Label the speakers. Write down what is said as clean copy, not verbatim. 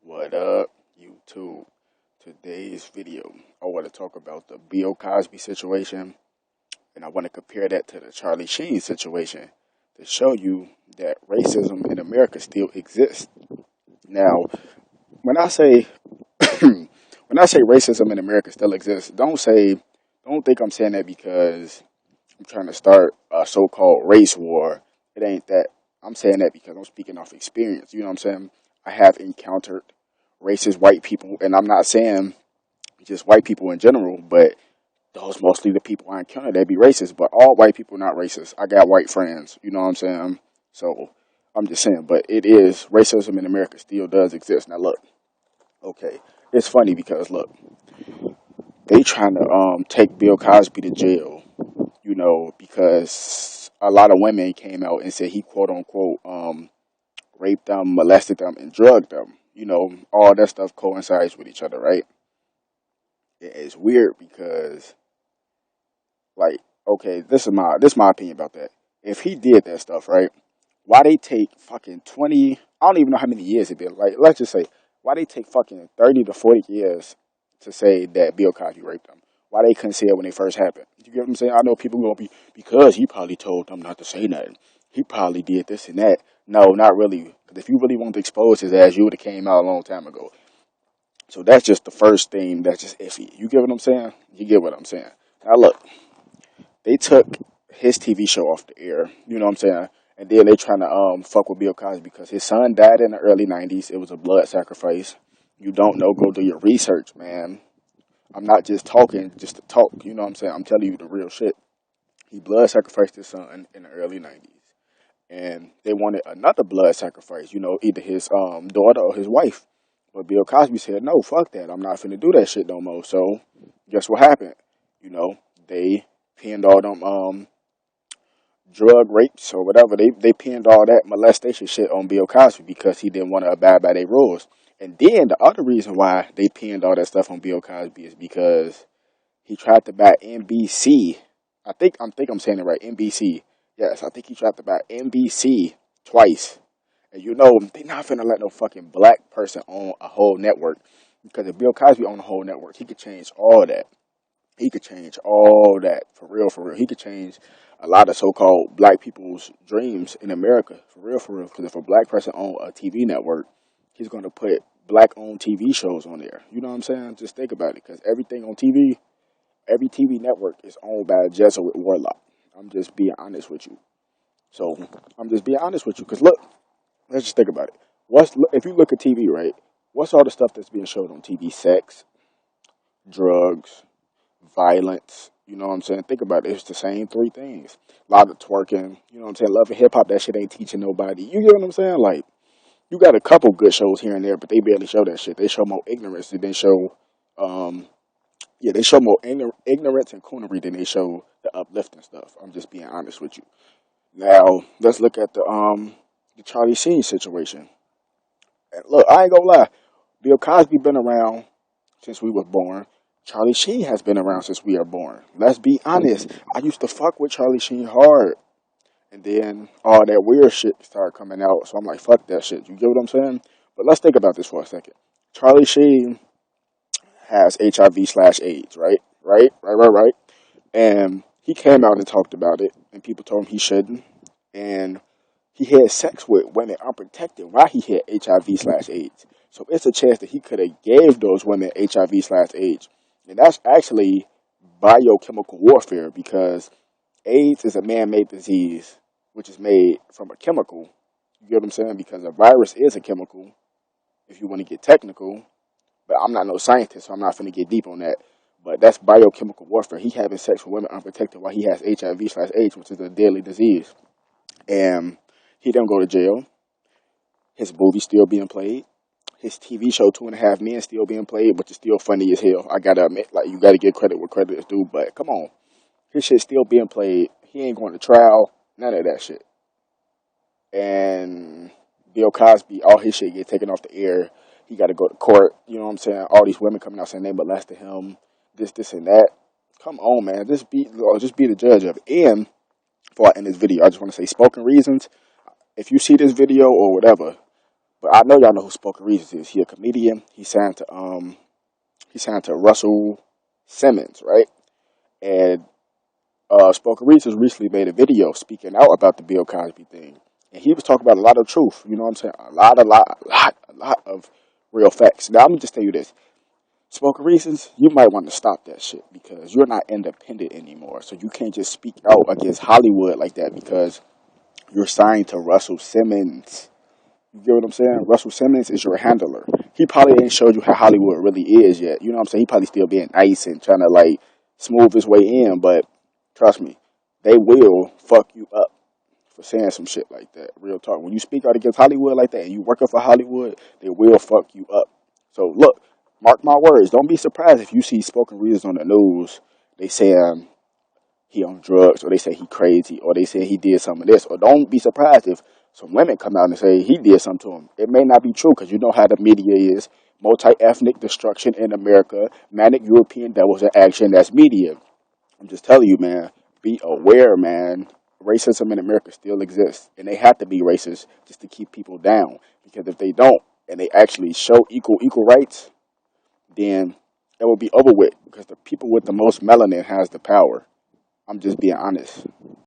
Speaker 1: What up, YouTube? Today's video, I want to talk about the Bill Cosby situation, and I want to compare that to the Charlie Sheen situation to show you that racism in America still exists. Now, when I say when I say racism in America still exists, don't think I'm saying that because I'm trying to start a so-called race war. It ain't that. I'm saying that because I'm speaking off experience. You know what I'm saying? I have encountered racist white people, and I'm not saying just white people in general, but those mostly the people I encounter that be racist. But all white people not racist. I got white friends. You know what I'm saying? So I'm just saying. But it is racism in America still does exist. Now look, okay, it's funny because look, they trying to take Bill Cosby to jail. You know, because a lot of women came out and said he quote unquote raped them, molested them, and drugged them. You know, all that stuff coincides with each other, right? It's weird because, like, okay, this is my opinion about that. If he did that stuff, right? Why they take fucking 20? I don't even know how many years it been. Like, let's just say, why they take fucking 30 to 40 years to say that Bill Cosby raped them? Why they couldn't say it when it first happened? You get what I'm saying? I know people gonna be because he probably told them not to say nothing. He probably did this and that. No, not really. Because if you really want to expose his ass, you would have came out a long time ago. So that's just the first thing that's just iffy. You get what I'm saying? You get what I'm saying. Now look, they took his TV show off the air. You know what I'm saying? And then they trying to fuck with Bill Cosby because his son died in the early '90s. It was a blood sacrifice. You don't know? Go do your research, man. I'm not just talking just to talk. You know what I'm saying? I'm telling you the real shit. He blood sacrificed his son in the early '90s, and they wanted another blood sacrifice. You know, either his daughter or his wife. But Bill Cosby said, "No, fuck that. I'm not finna do that shit no more." So, guess what happened? You know, they pinned all them drug rapes or whatever. They pinned all that molestation shit on Bill Cosby because he didn't want to abide by their rules. And then the other reason why they pinned all that stuff on Bill Cosby is because he tried to buy NBC. I think I'm saying it right. NBC. Yes, I think he tried to buy NBC twice. And you know they not finna let no fucking black person own a whole network because if Bill Cosby owned a whole network, he could change all that. He could change all that for real, for real. He could change a lot of so-called black people's dreams in America for real, for real. Because if a black person owned a TV network, he's going to put black-owned TV shows on there. You know what I'm saying? Just think about it. Because everything on TV, every TV network is owned by a Jesuit warlock. I'm just being honest with you. So I'm just being honest with you. Because look, let's just think about it. If you look at TV, right? What's all the stuff that's being showed on TV? Sex, drugs, violence. You know what I'm saying? Think about it. It's the same three things. A lot of twerking. You know what I'm saying? Love and hip hop. That shit ain't teaching nobody. You get what I'm saying? Like, you got a couple good shows here and there, but they barely show that shit. They show more ignorance than they show. Um, yeah, they show more ignorance and coonery than they show the uplifting stuff. I'm just being honest with you. Now let's look at the Charlie Sheen situation. And look, I ain't gonna lie. Bill Cosby been around since we were born. Charlie Sheen has been around since we are born. Let's be honest. I used to fuck with Charlie Sheen hard. And then all that weird shit started coming out. So I'm like, fuck that shit. You get what I'm saying? But let's think about this for a second. Charlie Sheen has HIV/AIDS, right? Right. And he came out and talked about it. And people told him he shouldn't. And he had sex with women unprotected while he had HIV/AIDS. So it's a chance that he could have gave those women HIV/AIDS. And that's actually biochemical warfare because AIDS is a man-made disease, which is made from a chemical. You get what I'm saying? Because a virus is a chemical, if you want to get technical. But I'm not no scientist, so I'm not going to get deep on that. But that's biochemical warfare. He having sex with women unprotected while he has HIV/AIDS, which is a deadly disease. And he didn't go to jail. His movie still being played. His TV show 2.5 Men still being played, which is still funny as hell. I gotta admit, like you gotta give credit where credit is due. But come on, his shit still being played. He ain't going to trial. None of that shit. And Bill Cosby, all his shit get taken off the air. He got to go to court. You know what I'm saying? All these women coming out saying they molested him. This, and that. Come on, man. Just be the judge of it. And before I end this video, I just want to say spoken reasons. If you see this video or whatever, But I know y'all know who Spoken Reasons is. He a comedian. He signed to Russell Simmons, right? And Spoken Reasons recently made a video speaking out about the Bill Cosby thing, and he was talking about a lot of truth. You know what I'm saying? A lot of real facts. Now, let me just tell you this: Spoken Reasons, you might want to stop that shit because you're not independent anymore. So you can't just speak out against Hollywood like that because you're signed to Russell Simmons. You get what I'm saying? Russell Simmons is your handler. He probably ain't showed you how Hollywood really is yet. You know what I'm saying? He probably still being nice and trying to like smooth his way in, but trust me, they will fuck you up for saying some shit like that. Real talk. When you speak out against Hollywood like that and you working for Hollywood, they will fuck you up. So look, mark my words. Don't be surprised if you see Spoken Reasons on the news. They say he on drugs, or they say he crazy, or they say he did some of this. Or don't be surprised if some women come out and say he did something to him. It may not be true because you know how the media is. Multi-ethnic destruction in America, manic European devils in action. That's media. I'm just telling you, man. Be aware, man. Racism in America still exists, and they have to be racist just to keep people down. Because if they don't, and they actually show equal rights, then it will be over with. Because the people with the most melanin has the power. I'm just being honest.